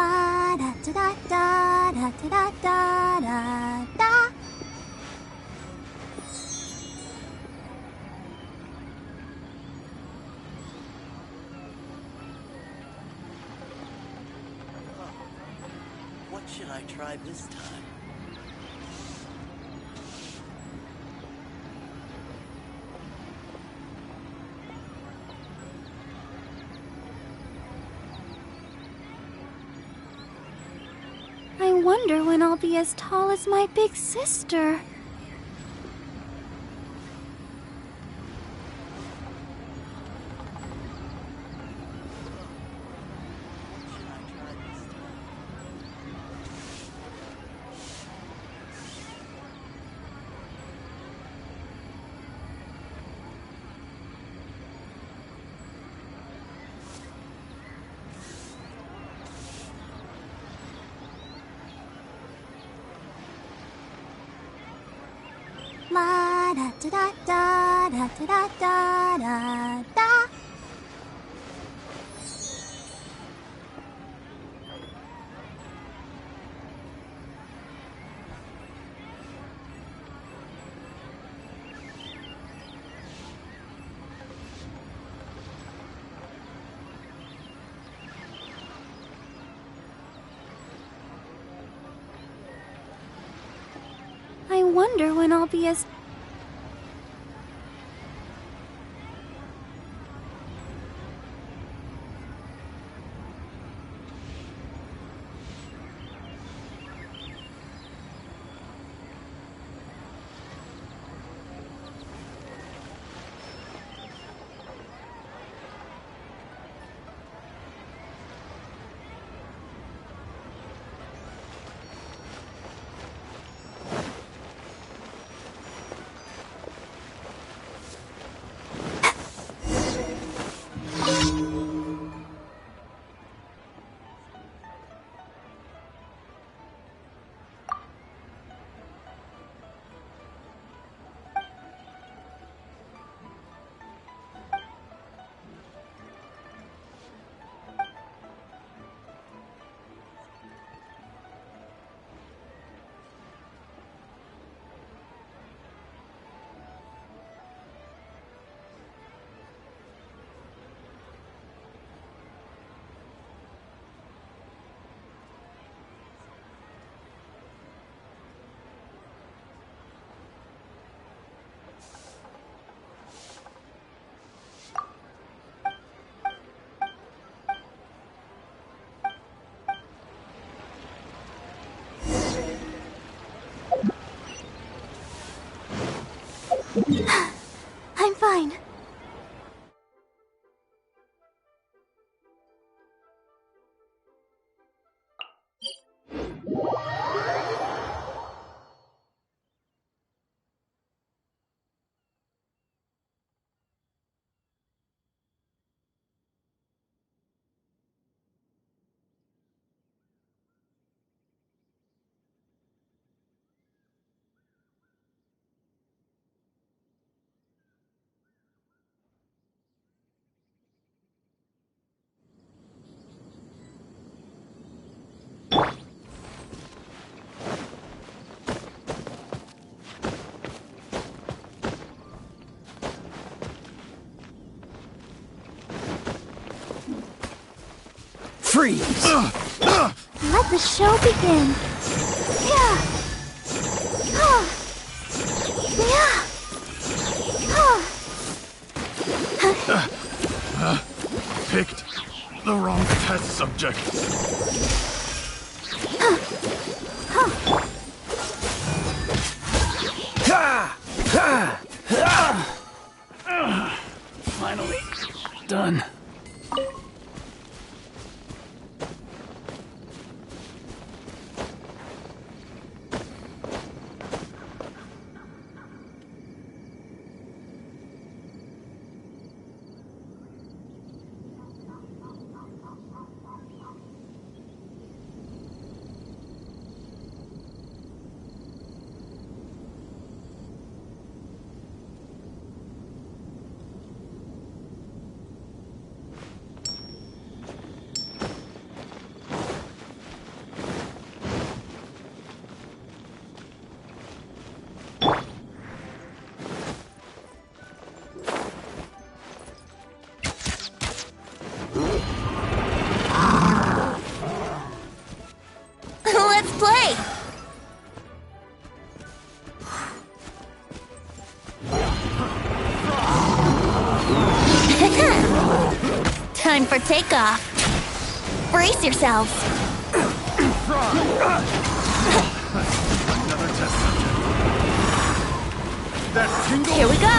La da da da da da da da da. What should I try this time? I wonder when I'll be as tall as my big sister. La da da da da da da da da. I wonder when I'll be as... I'm fine. Freeze! Let the show begin. Yeah. Yeah. Picked the wrong test subject. Finally done. Let's play! Time for takeoff. Brace yourselves. Another test subject. That tingle. Here we go.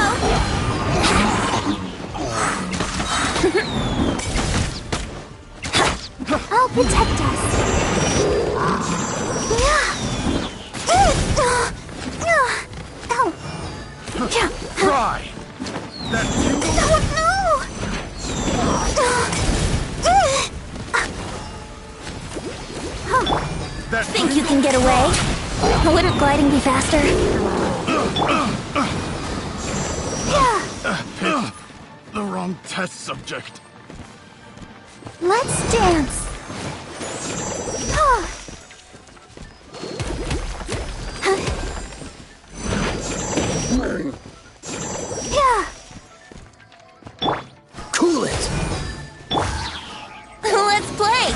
I'll protect us. Try. That tingle. Oh no! That Think you can get away? Wouldn't gliding be faster? picked the wrong test subject. Let's dance. Cool it! Let's play.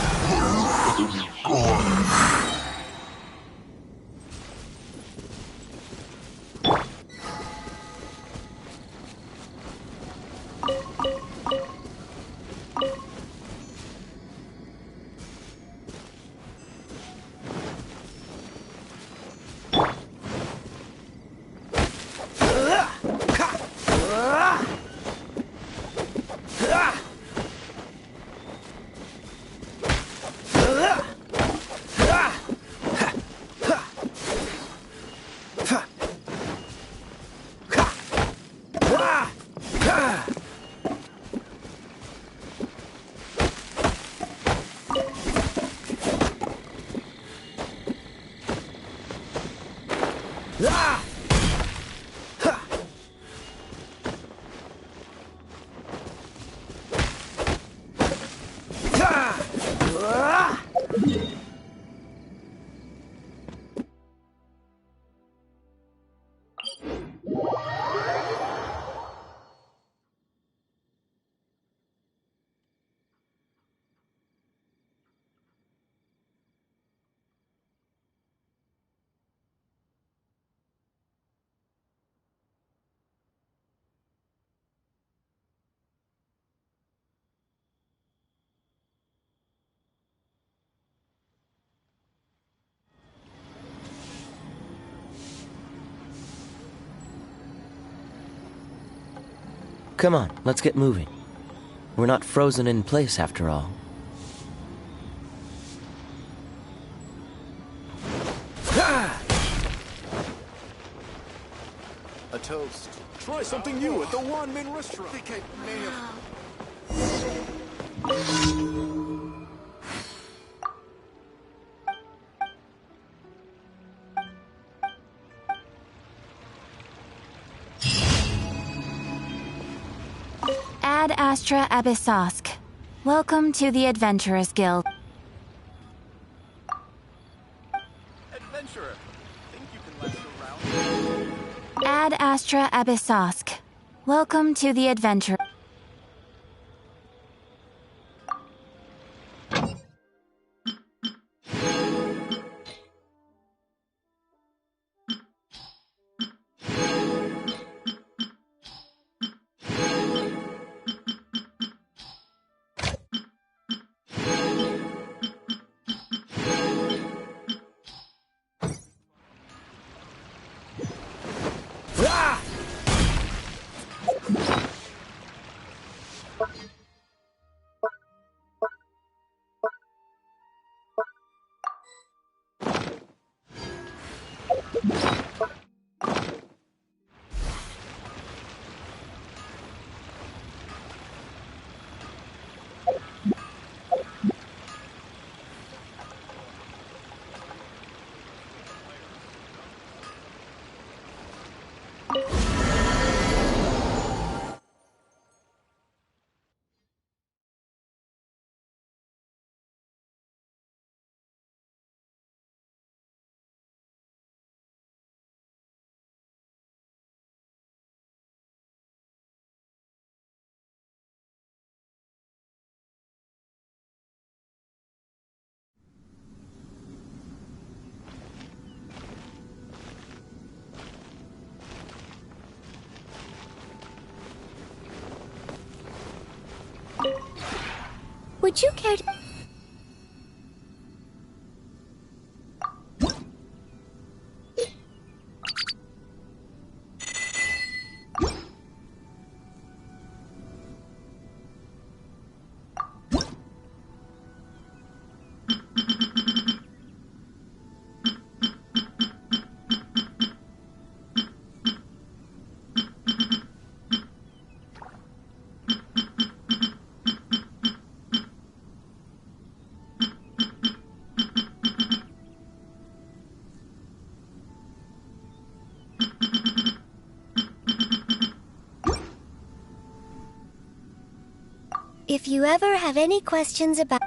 Come on, let's get moving. We're not frozen in place after all. A toast. Try something new at the one-man restaurant. Ad Astra Abyssosk. Welcome to the Adventurers Guild. Adventurer. Think you can last around? Ad Astra Abyssosk. Welcome to the Adventure. Would you care to... If you ever have any questions about...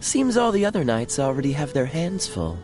Seems all the other knights already have their hands full.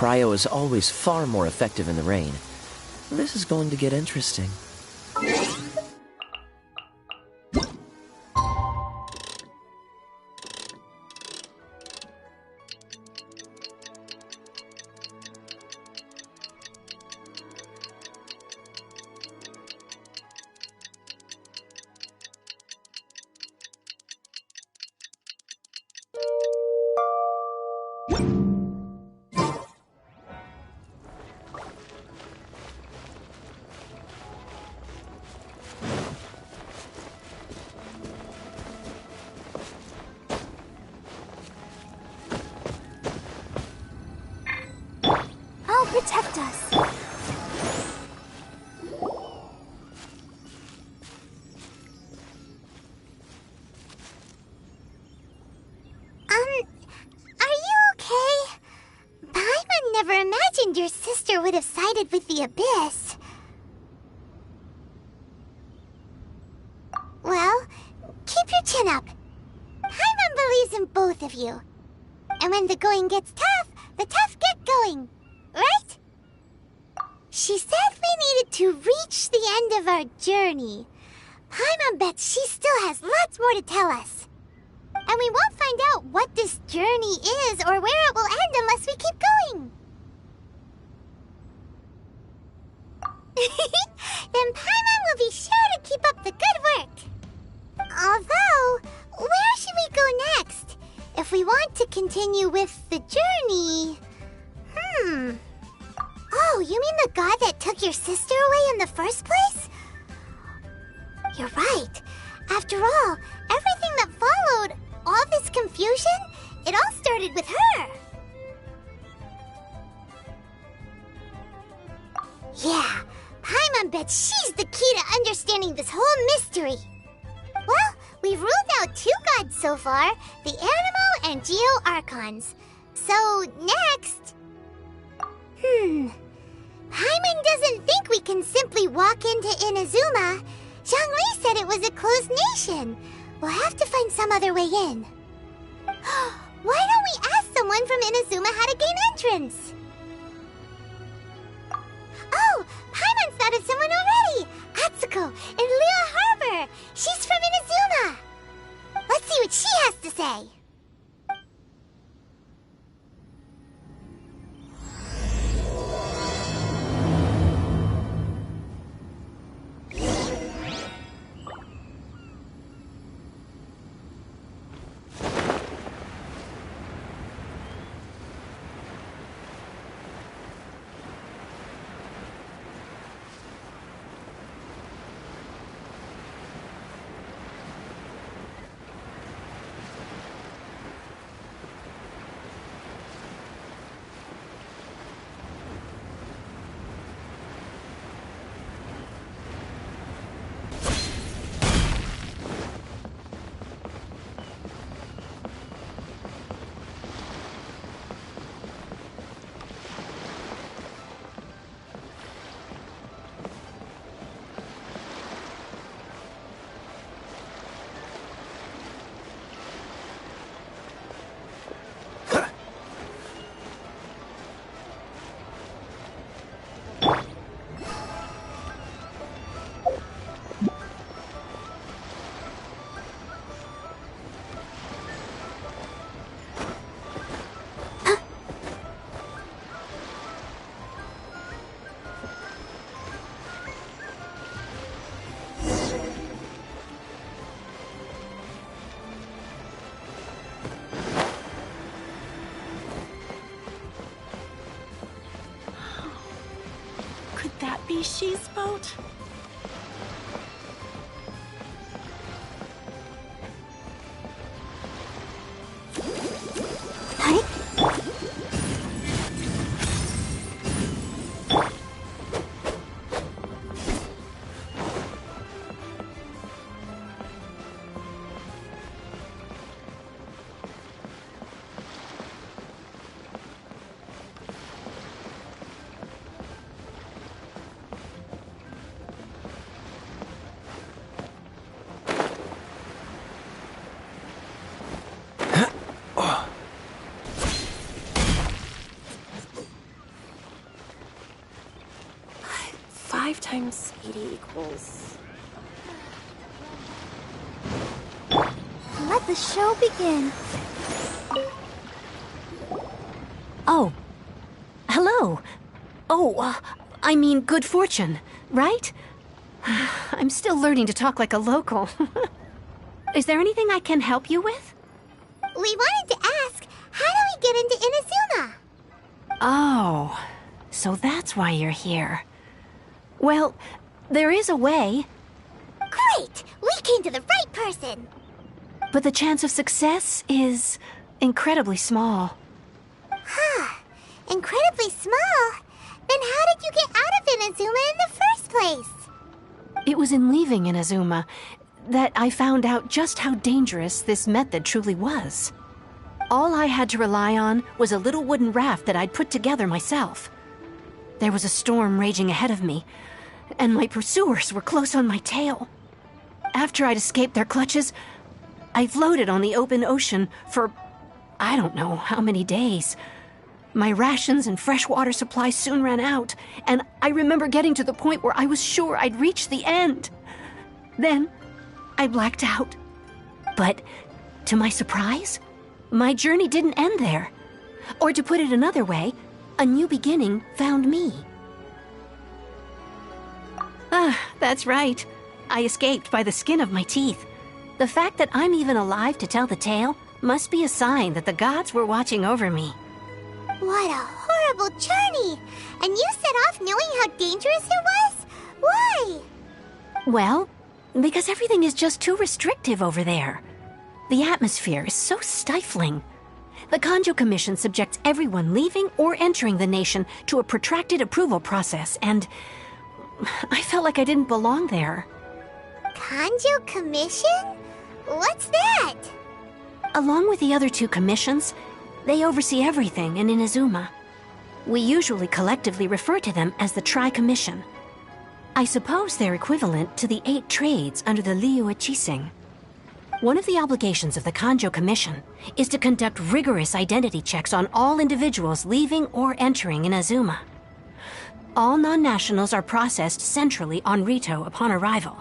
cryo is always far more effective in the rain. This is going to get interesting. Protect us. Are you okay? Paimon never imagined your sister would have sided with the Abyss. Well, keep your chin up. Paimon believes in both of you. And when the going gets tough, the tough get going. Right? She said we needed to reach the end of our journey. Paimon bets she still has lots more to tell us. And we won't find out what this journey is or where it will end unless we keep going. Then Paimon will be sure to keep up the good work. Although, where should we go next? If we want to continue with the journey... Oh, you mean the god that took your sister away in the first place? You're right. After all, everything that followed, all this confusion, it all started with her. Yeah, Paimon bets she's the key to understanding this whole mystery. Well, we've ruled out 2 gods so far, the Animo and Geo Archons. So, next... Paimon doesn't think we can simply walk into Inazuma. Zhongli said it was a closed nation. We'll have to find some other way in. Why don't we ask someone from Inazuma how to gain entrance? Oh, Paimon thought of someone already! Atsuko in Liyue Harbor! She's from Inazuma! Let's see what she has to say. Be she's boat? plus 80 equals... Let the show begin. Oh. Hello. Oh, I mean good fortune, right? I'm still learning to talk like a local. Is there anything I can help you with? We wanted to ask, how do we get into Inazuma? Oh, so that's why you're here. Well, there is a way. Great! We came to the right person! But the chance of success is incredibly small. Huh. Incredibly small? Then how did you get out of Inazuma in the first place? It was in leaving Inazuma that I found out just how dangerous this method truly was. All I had to rely on was a little wooden raft that I'd put together myself. There was a storm raging ahead of me, and my pursuers were close on my tail. After I'd escaped their clutches, I floated on the open ocean for I don't know how many days. My rations and freshwater supply soon ran out, and I remember getting to the point where I was sure I'd reached the end. Then, I blacked out. But, to my surprise, my journey didn't end there. Or to put it another way, a new beginning found me. Ah, that's right. I escaped by the skin of my teeth. The fact that I'm even alive to tell the tale must be a sign that the gods were watching over me. What a horrible journey! And you set off knowing how dangerous it was? Why? Well, because everything is just too restrictive over there. The atmosphere is so stifling. The Kanjo Commission subjects everyone leaving or entering the nation to a protracted approval process, and I felt like I didn't belong there. Kanjo Commission? What's that? Along with the other two commissions, they oversee everything in Inazuma. We usually collectively refer to them as the Tri-Commission. I suppose they're equivalent to the 8 trades under the Liyue Chising. One of the obligations of the Kanjo Commission is to conduct rigorous identity checks on all individuals leaving or entering Inazuma. All non-nationals are processed centrally on Rito upon arrival.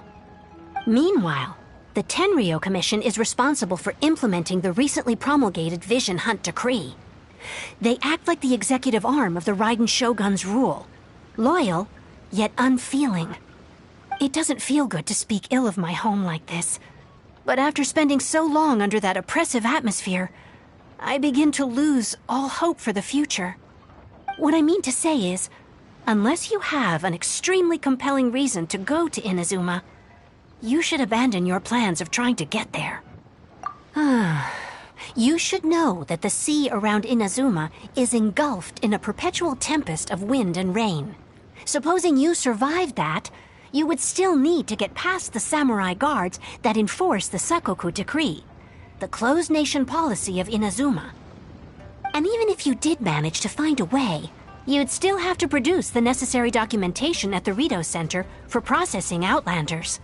Meanwhile, the Tenryo Commission is responsible for implementing the recently promulgated Vision Hunt Decree. They act like the executive arm of the Raiden Shogun's rule. Loyal, yet unfeeling. It doesn't feel good to speak ill of my home like this, but after spending so long under that oppressive atmosphere, I begin to lose all hope for the future. What I mean to say is, unless you have an extremely compelling reason to go to Inazuma, you should abandon your plans of trying to get there. You should know that the sea around Inazuma is engulfed in a perpetual tempest of wind and rain. Supposing you survived that, you would still need to get past the samurai guards that enforce the Sakoku Decree, the closed nation policy of Inazuma. And even if you did manage to find a way, you'd still have to produce the necessary documentation at the Rito Center for processing Outlanders.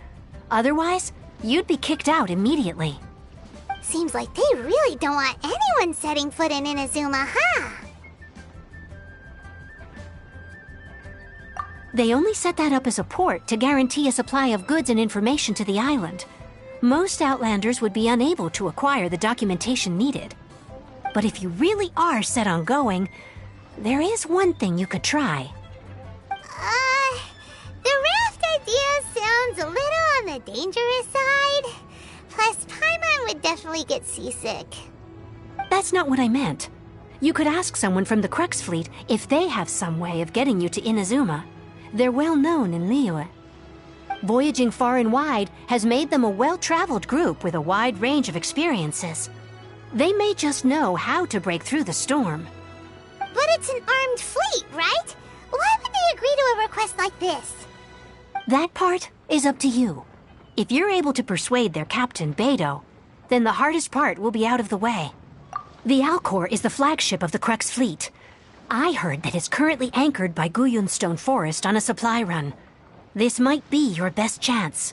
Otherwise, you'd be kicked out immediately. Seems like they really don't want anyone setting foot in Inazuma, huh? They only set that up as a port to guarantee a supply of goods and information to the island. Most Outlanders would be unable to acquire the documentation needed. But if you really are set on going, there is one thing you could try. The raft idea sounds a little on the dangerous side. Plus, Paimon would definitely get seasick. That's not what I meant. You could ask someone from the Crux Fleet if they have some way of getting you to Inazuma. They're well known in Liyue. Voyaging far and wide has made them a well-traveled group with a wide range of experiences. They may just know how to break through the storm. But it's an armed fleet, right? Why would they agree to a request like this? That part is up to you. If you're able to persuade their captain, Beidou, then the hardest part will be out of the way. The Alcor is the flagship of the Crux Fleet. I heard that it's currently anchored by Guyunstone Forest on a supply run. This might be your best chance.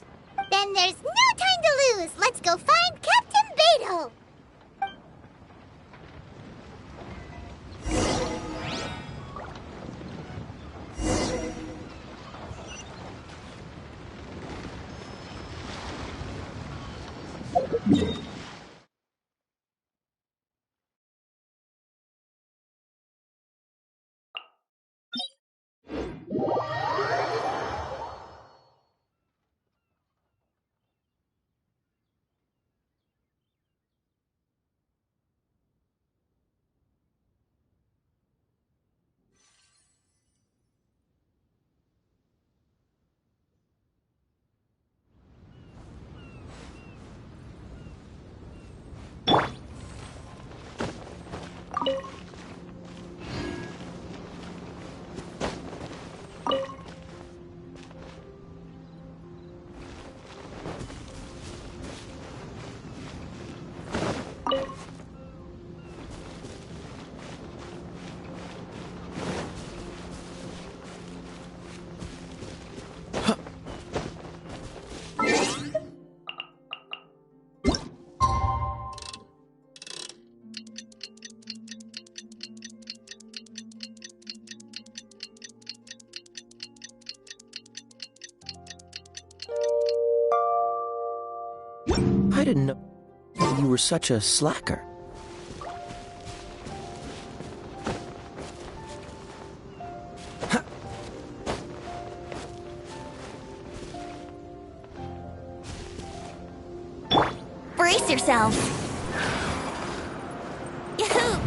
Then there's no time to lose. Let's go find Captain Beidou. I didn't know you were such a slacker. Brace yourselves. Yahoo!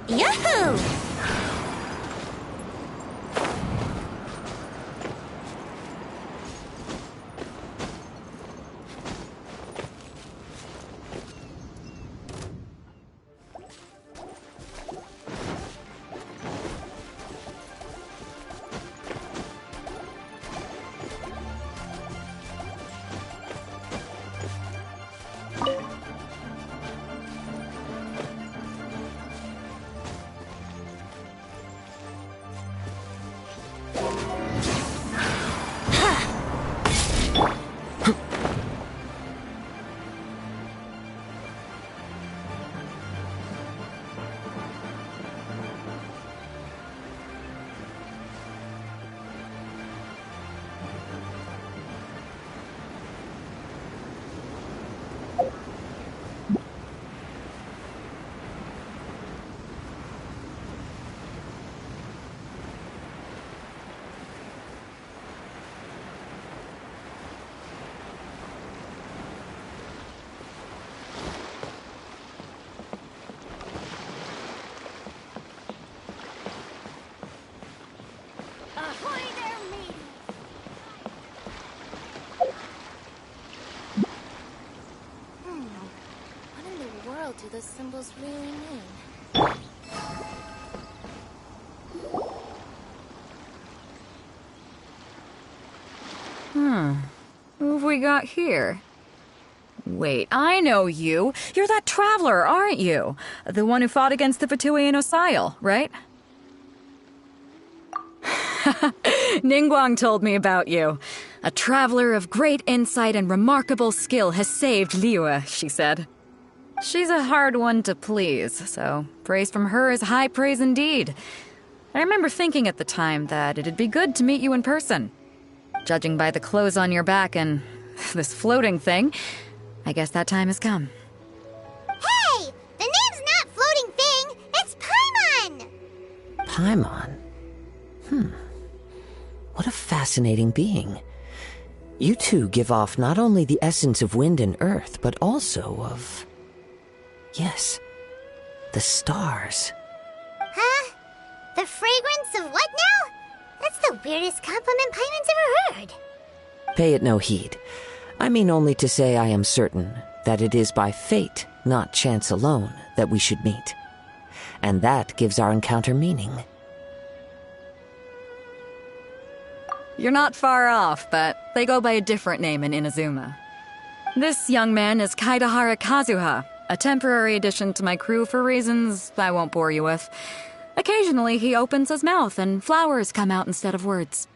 Yahoo! Ahoy there, matey! What in the world do those symbols really mean? Who have we got here? Wait, I know you. You're that traveler, aren't you? The one who fought against the Fatuian Osile, right? Ningguang told me about you. A traveler of great insight and remarkable skill has saved Liyue, she said. She's a hard one to please, so praise from her is high praise indeed. I remember thinking at the time that it'd be good to meet you in person. Judging by the clothes on your back and this floating thing, I guess that time has come. Hey! The name's not Floating Thing! It's Paimon! Paimon? What a fascinating being. You two give off not only the essence of wind and earth, but also of... yes, the stars. Huh? The fragrance of what now? That's the weirdest compliment Paimon's ever heard. Pay it no heed. I mean only to say I am certain that it is by fate, not chance alone, that we should meet. And that gives our encounter meaning. You're not far off, but they go by a different name in Inazuma. This young man is Kaidahara Kazuha, a temporary addition to my crew for reasons I won't bore you with. Occasionally he opens his mouth and flowers come out instead of words.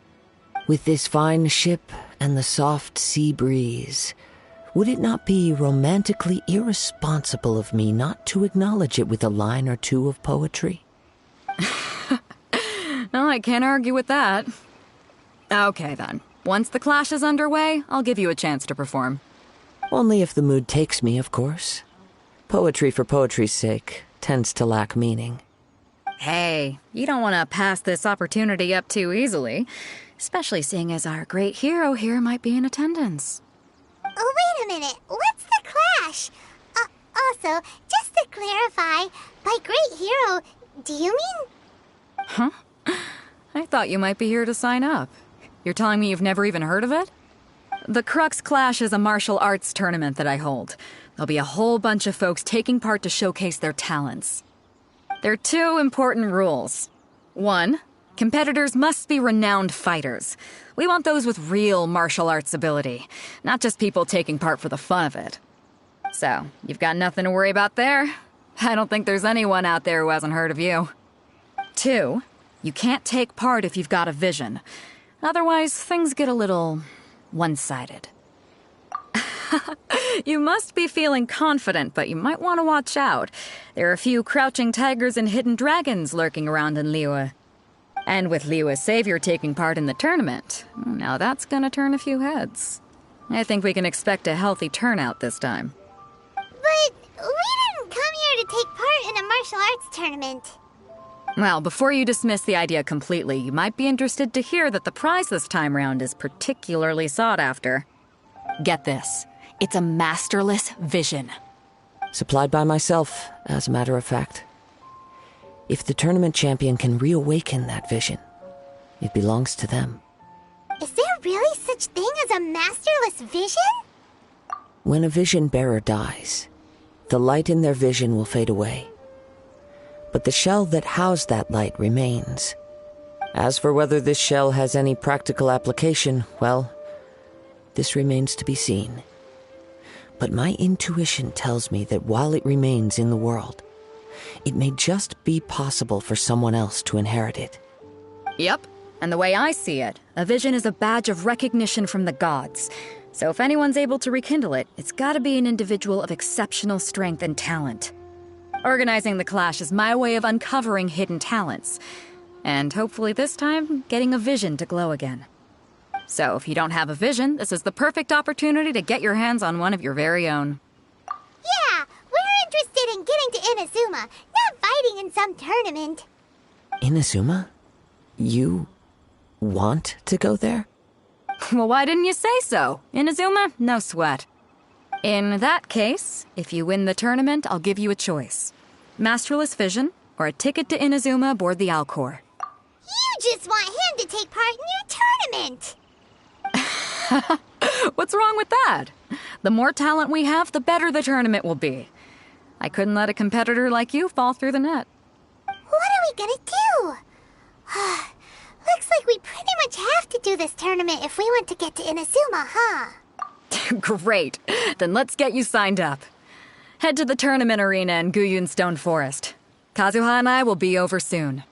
With this fine ship and the soft sea breeze, Would it not be romantically irresponsible of me not to acknowledge it with a line or two of poetry? No, I can't argue with that. Okay, then. Once the clash is underway, I'll give you a chance to perform. Only if the mood takes me, of course. Poetry for poetry's sake tends to lack meaning. Hey, you don't want to pass this opportunity up too easily, especially seeing as our great hero here might be in attendance. Oh, wait a minute. What's the clash? Also, just to clarify, by great hero, do you mean... Huh? I thought you might be here to sign up. You're telling me you've never even heard of it? The Crux Clash is a martial arts tournament that I hold. There'll be a whole bunch of folks taking part to showcase their talents. There are 2 important rules. 1, competitors must be renowned fighters. We want those with real martial arts ability, not just people taking part for the fun of it. So, you've got nothing to worry about there. I don't think there's anyone out there who hasn't heard of you. 2, you can't take part if you've got a vision. Otherwise, things get a little one-sided. You must be feeling confident, but you might want to watch out. There are a few crouching tigers and hidden dragons lurking around in Liyue. And with Liyue's savior taking part in the tournament, now that's gonna turn a few heads. I think we can expect a healthy turnout this time. But we didn't come here to take part in a martial arts tournament. Well, before you dismiss the idea completely, you might be interested to hear that the prize this time round is particularly sought after. Get this. It's a masterless vision. Supplied by myself, as a matter of fact. If the tournament champion can reawaken that vision, it belongs to them. Is there really such thing as a masterless vision? When a vision bearer dies, the light in their vision will fade away. But the shell that housed that light remains. As for whether this shell has any practical application, well, this remains to be seen. But my intuition tells me that while it remains in the world, it may just be possible for someone else to inherit it. Yep, and the way I see it, a vision is a badge of recognition from the gods. So if anyone's able to rekindle it, it's gotta be an individual of exceptional strength and talent. Organizing the clash is my way of uncovering hidden talents. And hopefully this time, getting a vision to glow again. So if you don't have a vision, this is the perfect opportunity to get your hands on one of your very own. Yeah, we're interested in getting to Inazuma, not fighting in some tournament. Inazuma? You want to go there? Well, why didn't you say so? Inazuma? No sweat. In that case, if you win the tournament, I'll give you a choice. Masterless Vision, or a ticket to Inazuma aboard the Alcor. You just want him to take part in your tournament! What's wrong with that? The more talent we have, the better the tournament will be. I couldn't let a competitor like you fall through the net. What are we gonna do? Looks like we pretty much have to do this tournament if we want to get to Inazuma, huh? Great. Then let's get you signed up. Head to the tournament arena in Guyun Stone Forest. Kazuha and I will be over soon.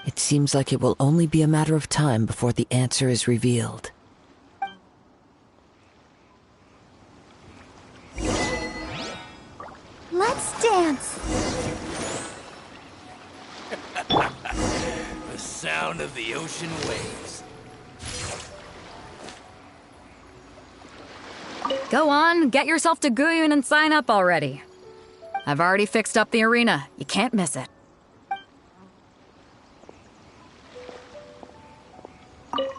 It seems like it will only be a matter of time before the answer is revealed. Let's dance. The sound of the ocean waves. Go on, get yourself to Guyun and sign up already. I've already fixed up the arena. You can't miss it.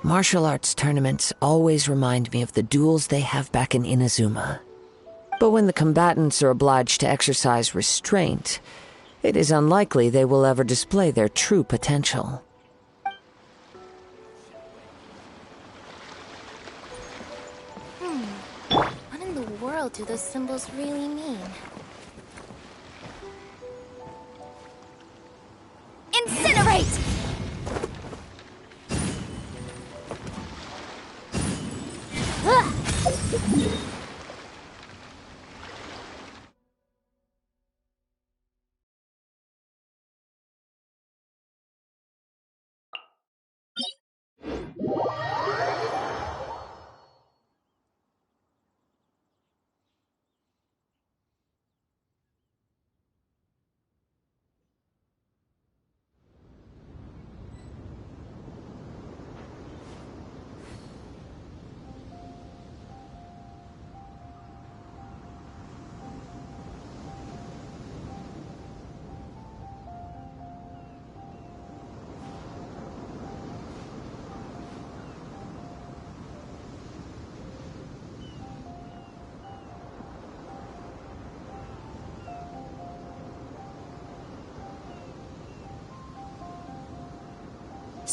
Martial arts tournaments always remind me of the duels they have back in Inazuma. But when the combatants are obliged to exercise restraint, it is unlikely they will ever display their true potential. What in the world do those symbols really mean? Incinerate!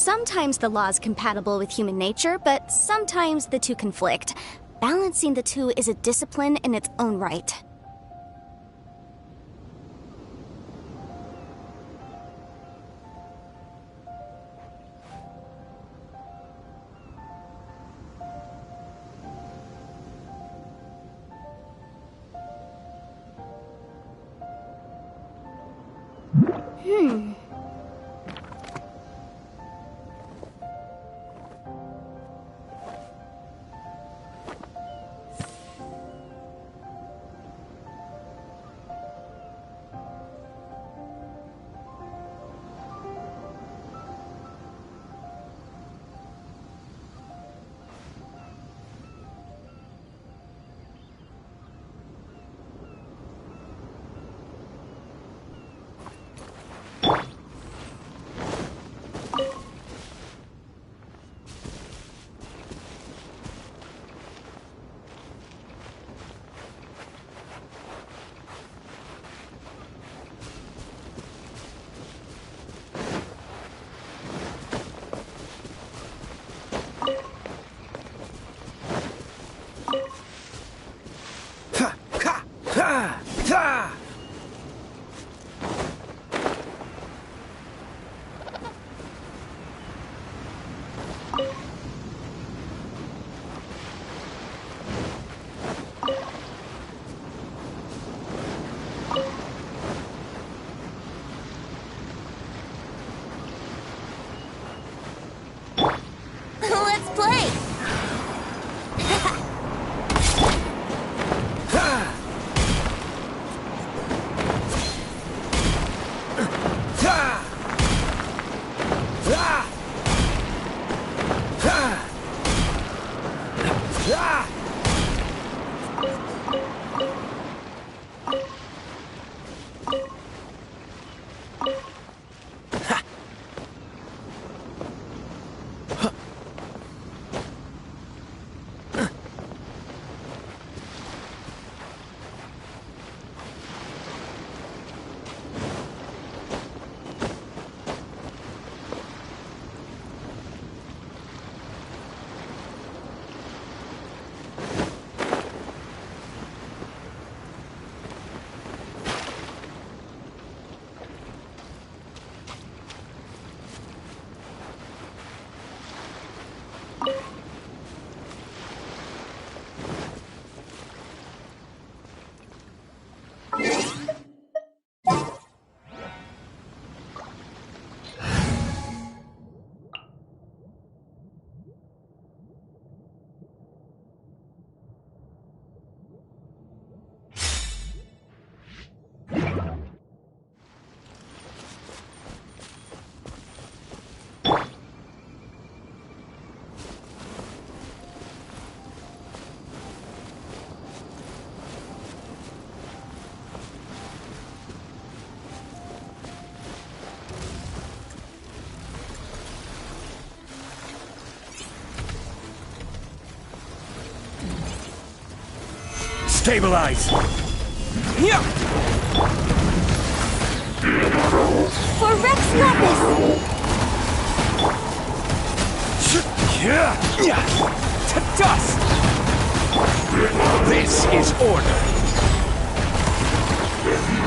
Sometimes the law's compatible with human nature, but sometimes the two conflict. Balancing the two is a discipline in its own right. Let's play! Stabilize! For Rex Lapis! To dust! This is order!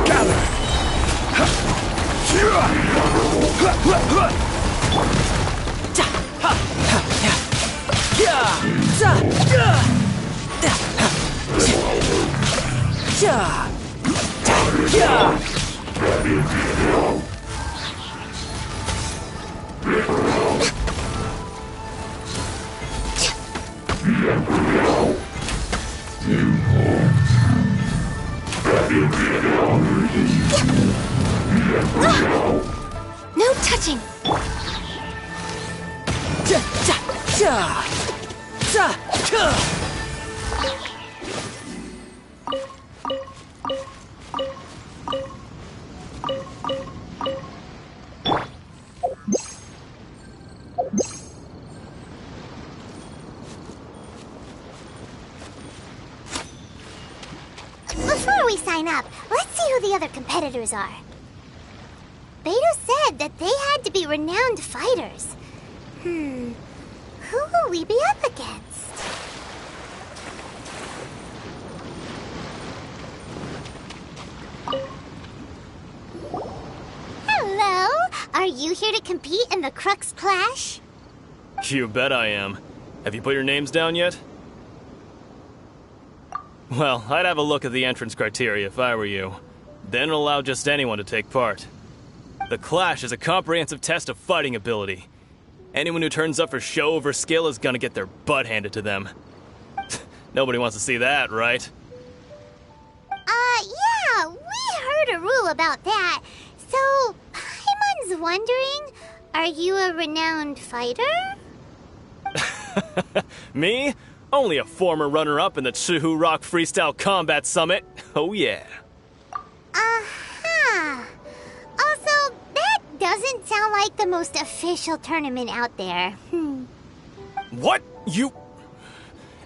Gather! No touching! Before we sign up, let's see who the other competitors are. Beto said that they had to be renowned fighters. Who will we be up against? Hello? Are you here to compete in the Crux Clash? You bet I am. Have you put your names down yet? Well, I'd have a look at the entrance criteria if I were you. Then allow just anyone to take part. The Clash is a comprehensive test of fighting ability. Anyone who turns up for show over skill is gonna get their butt handed to them. Nobody wants to see that, right? Yeah, we heard a rule about that. So, Paimon's wondering, are you a renowned fighter? Me? Only a former runner-up in the Chihu Rock Freestyle Combat Summit. Oh yeah. Uh-huh. Also, that doesn't sound like the most official tournament out there. What? You...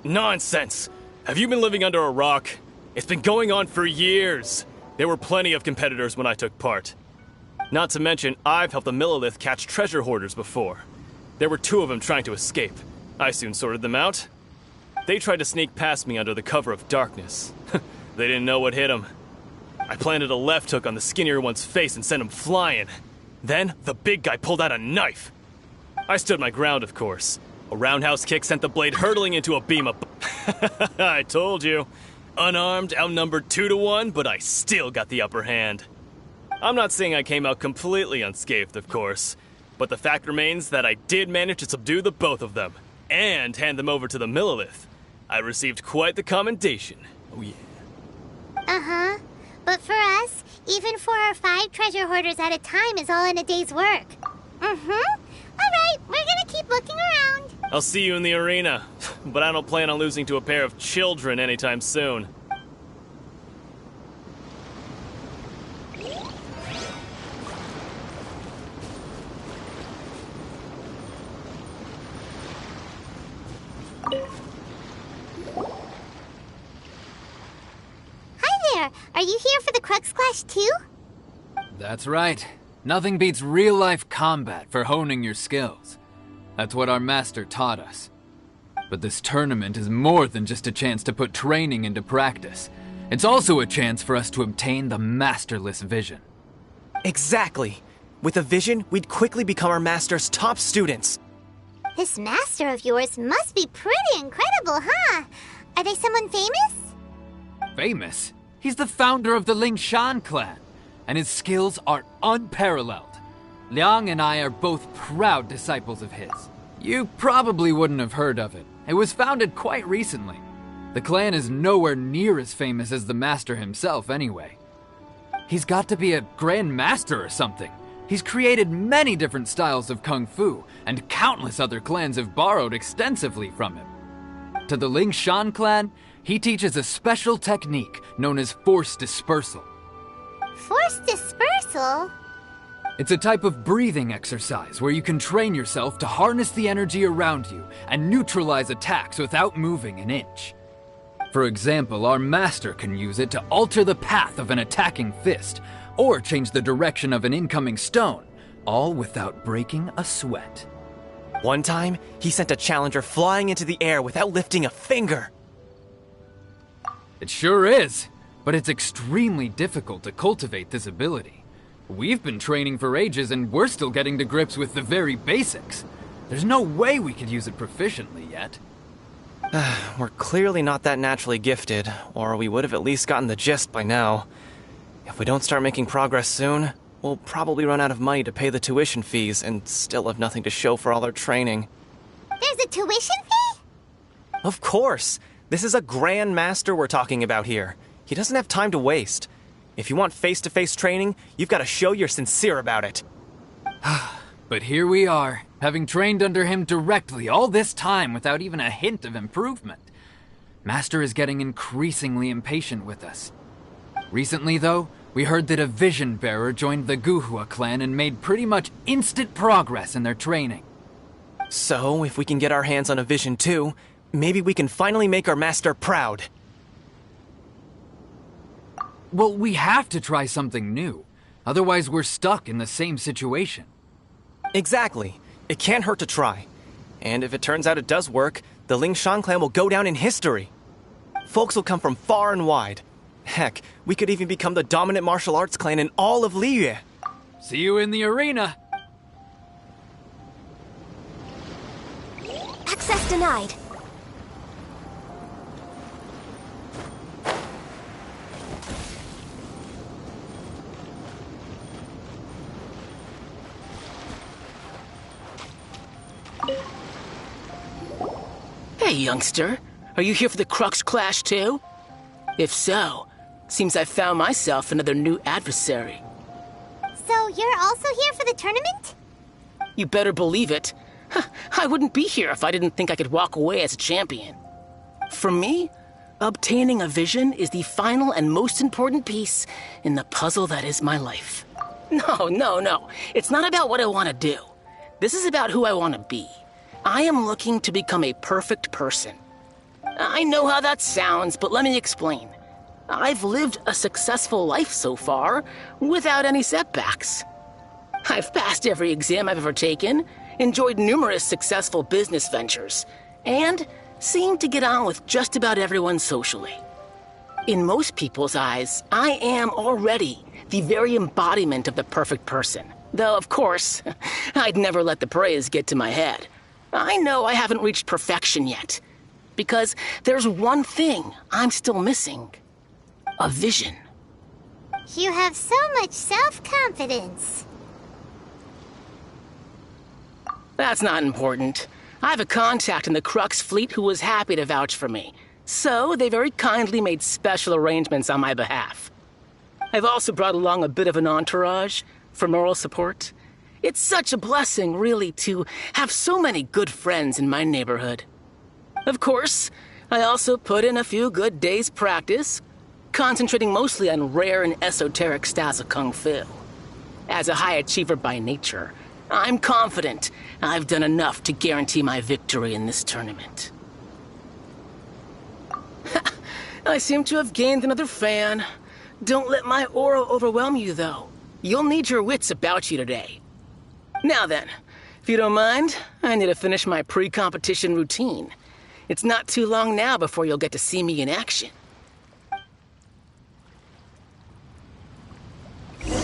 Nonsense. Have you been living under a rock? It's been going on for years. There were plenty of competitors when I took part. Not to mention, I've helped the Millilith catch treasure hoarders before. There were 2 of them trying to escape. I soon sorted them out. They tried to sneak past me under the cover of darkness. They didn't know what hit them. I planted a left hook on the skinnier one's face and sent him flying. Then, the big guy pulled out a knife. I stood my ground, of course. A roundhouse kick sent the blade hurtling into a beam of... I told you. Unarmed, outnumbered 2 to 1, but I still got the upper hand. I'm not saying I came out completely unscathed, of course, but the fact remains that I did manage to subdue the both of them, and hand them over to the Millilith. I received quite the commendation. Oh yeah. Uh-huh. But for us, even 4 or 5 treasure hoarders at a time is all in a day's work. Mm-hmm. Alright, we're gonna keep looking around. I'll see you in the arena, but I don't plan on losing to a pair of children anytime soon. Hi there. Are you here for the Crux Clash too? That's right. Nothing beats real-life combat for honing your skills. That's what our master taught us. But this tournament is more than just a chance to put training into practice. It's also a chance for us to obtain the masterless vision. Exactly. With a vision, we'd quickly become our master's top students. This master of yours must be pretty incredible, huh? Are they someone famous? Famous? He's the founder of the Lingshan clan, and his skills are unparalleled. Liang and I are both proud disciples of his. You probably wouldn't have heard of it. It was founded quite recently. The clan is nowhere near as famous as the master himself anyway. He's got to be a grand master or something. He's created many different styles of kung fu, and countless other clans have borrowed extensively from him. To the Lingshan clan, he teaches a special technique known as force dispersal. Force dispersal? It's a type of breathing exercise where you can train yourself to harness the energy around you and neutralize attacks without moving an inch. For example, our master can use it to alter the path of an attacking fist, or change the direction of an incoming stone, all without breaking a sweat. One time, he sent a challenger flying into the air without lifting a finger. It sure is, but it's extremely difficult to cultivate this ability. We've been training for ages and we're still getting to grips with the very basics. There's no way we could use it proficiently yet. We're clearly not that naturally gifted, or we would have at least gotten the gist by now. If we don't start making progress soon, we'll probably run out of money to pay the tuition fees and still have nothing to show for all our training. There's a tuition fee? Of course! This is a Grand Master we're talking about here. He doesn't have time to waste. If you want face-to-face training, you've got to show you're sincere about it. But here we are, having trained under him directly all this time without even a hint of improvement. Master is getting increasingly impatient with us. Recently, though, we heard that a vision bearer joined the Guhua clan and made pretty much instant progress in their training. So, if we can get our hands on a vision too, maybe we can finally make our master proud. Well, we have to try something new. Otherwise, we're stuck in the same situation. Exactly. It can't hurt to try. And if it turns out it does work, the Ling Shan clan will go down in history. Folks will come from far and wide. Heck, we could even become the dominant martial arts clan in all of Liyue. See you in the arena. Access denied. Hey, youngster. Are you here for the Crux Clash, too? If so, seems I found myself another new adversary. So you're also here for the tournament? You better believe it. I wouldn't be here if I didn't think I could walk away as a champion. For me, obtaining a vision is the final and most important piece in the puzzle that is my life. No. It's not about what I want to do. This is about who I want to be. I am looking to become a perfect person. I know how that sounds, but let me explain. I've lived a successful life so far, without any setbacks. I've passed every exam I've ever taken, enjoyed numerous successful business ventures, and seemed to get on with just about everyone socially. In most people's eyes, I am already the very embodiment of the perfect person. Though, of course, I'd never let the praise get to my head. I know I haven't reached perfection yet, because there's one thing I'm still missing. A vision. You have so much self-confidence. That's not important. I have a contact in the Crux fleet who was happy to vouch for me, so they very kindly made special arrangements on my behalf. I've also brought along a bit of an entourage for moral support. It's such a blessing, really, to have so many good friends in my neighborhood. Of course, I also put in a few good days' practice, concentrating mostly on rare and esoteric styles of Kung Fu. As a high achiever by nature, I'm confident I've done enough to guarantee my victory in this tournament. I seem to have gained another fan. Don't let my aura overwhelm you, though. You'll need your wits about you today. Now then, if you don't mind, I need to finish my pre-competition routine. It's not too long now before you'll get to see me in action. So,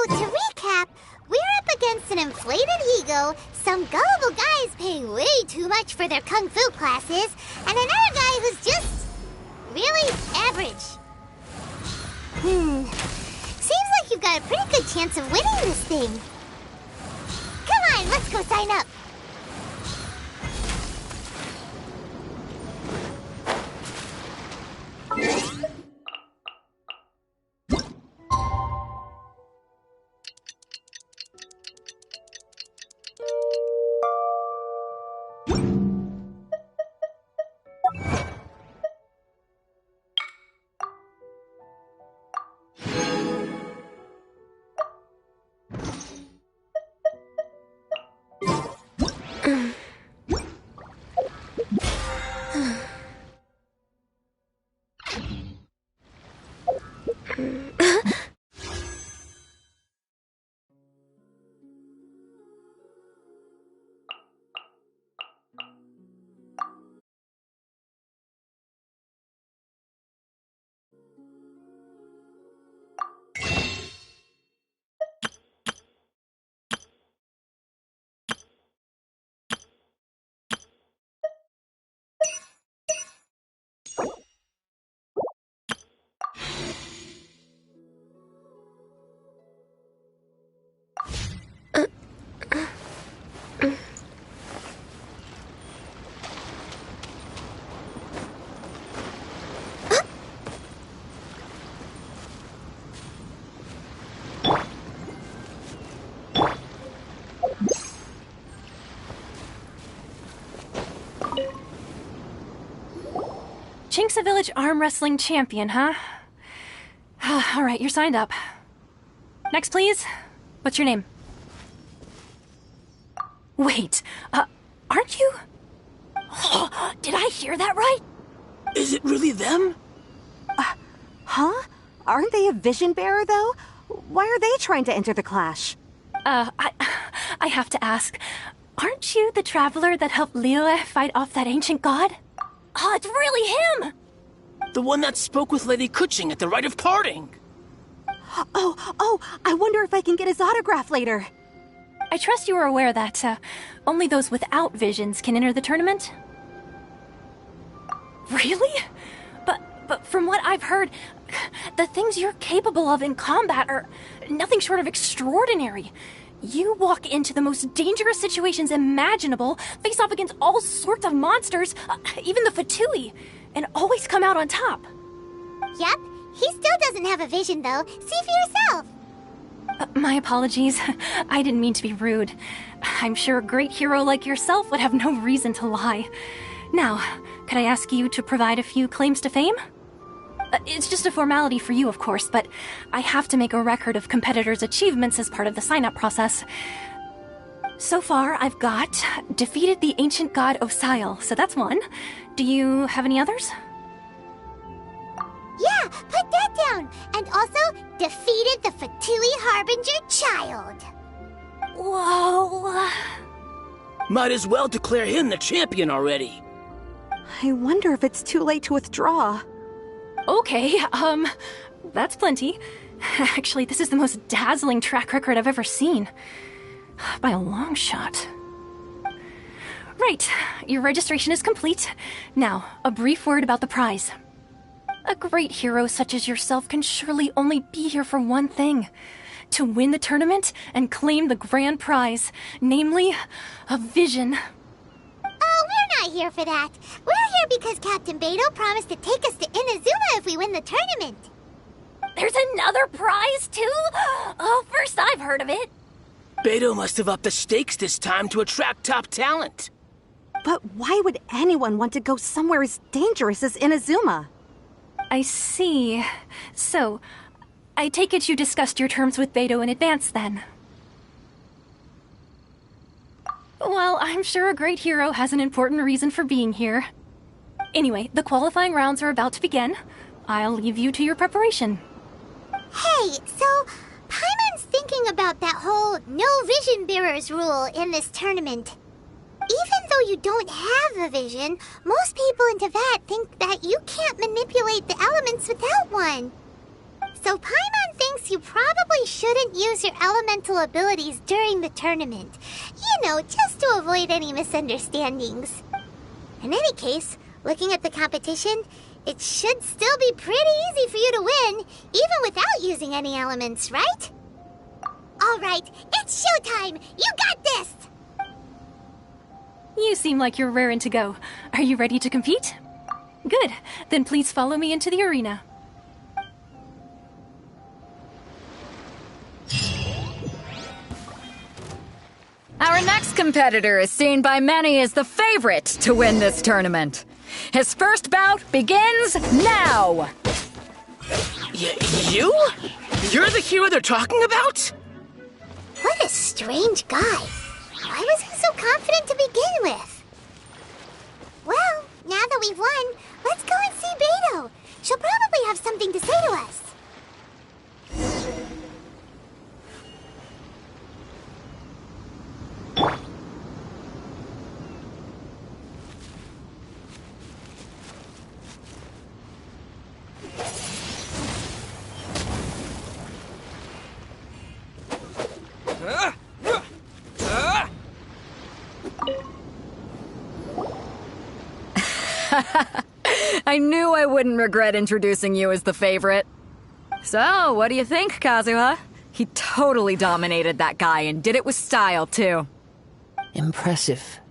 to recap, we're up against an inflated ego, some gullible guys paying way too much for their kung fu classes, and another guy who's just really average. Seems like you've got a pretty good chance of winning this thing. Come on, let's go sign up. Chinksa Village Arm Wrestling Champion, huh? All right, you're signed up. Next, please. What's your name? Wait, aren't you? Did I hear that right? Is it really them? Huh? Aren't they a vision bearer, though? Why are they trying to enter the clash? I I have to ask, aren't you the traveler that helped Liyue fight off that ancient god? Oh, it's really him! The one that spoke with Lady Kuching at the rite of parting. Oh, I wonder if I can get his autograph later. I trust you are aware that, only those without visions can enter the tournament? Really? But from what I've heard, the things you're capable of in combat are nothing short of extraordinary. You walk into the most dangerous situations imaginable, face off against all sorts of monsters, even the Fatui, and always come out on top. Yep, he still doesn't have a vision though. See for yourself. My apologies. I didn't mean to be rude. I'm sure a great hero like yourself would have no reason to lie. Now, could I ask you to provide a few claims to fame? It's just a formality for you, of course, but I have to make a record of competitors' achievements as part of the sign-up process. So far, I've got defeated the ancient god Osail, so that's one. Do you have any others? Yeah, put that down. And also, defeated the Fatui Harbinger child. Whoa. Might as well declare him the champion already. I wonder if it's too late to withdraw. Okay, that's plenty. Actually, this is the most dazzling track record I've ever seen. By a long shot. Right, your registration is complete. Now, a brief word about the prize. A great hero such as yourself can surely only be here for one thing. To win the tournament and claim the grand prize, namely, a vision. Oh, we're not here for that. We're here because Captain Beidou promised to take us to Inazuma if we win the tournament. There's another prize, too? Oh, first I've heard of it. Beidou must have upped the stakes this time to attract top talent. But why would anyone want to go somewhere as dangerous as Inazuma? I see. So, I take it you discussed your terms with Beidou in advance, then? Well, I'm sure a great hero has an important reason for being here. Anyway, the qualifying rounds are about to begin. I'll leave you to your preparation. Hey, so Paimon's thinking about that whole no vision bearers rule in this tournament. Even though you don't have a vision, most people in Teyvat think that you can't manipulate the elements without one. So Paimon thinks you probably shouldn't use your elemental abilities during the tournament. You know, just to avoid any misunderstandings. In any case, looking at the competition, it should still be pretty easy for you to win, even without using any elements, right? Alright, it's showtime! You got this! You seem like you're raring to go. Are you ready to compete? Good. Then please follow me into the arena. Our next competitor is seen by many as the favorite to win this tournament. His first bout begins now! You? You're the hero they're talking about? What a strange guy. Why was he so confident to begin with? Well, now that we've won, let's go and see Beidou. She'll probably have something to say to us. I knew I wouldn't regret introducing you as the favorite. So, what do you think, Kazuha? He totally dominated that guy and did it with style, too. Impressive.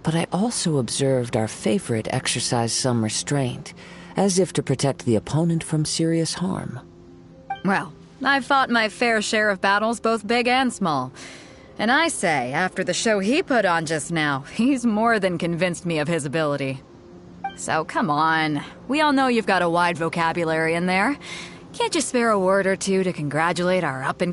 But I also observed our favorite exercise some restraint, as if to protect the opponent from serious harm. Well, I've fought my fair share of battles, both big and small. And I say, after the show he put on just now, he's more than convinced me of his ability. So come on, we all know you've got a wide vocabulary in there. Can't you spare a word or two to congratulate our up-and-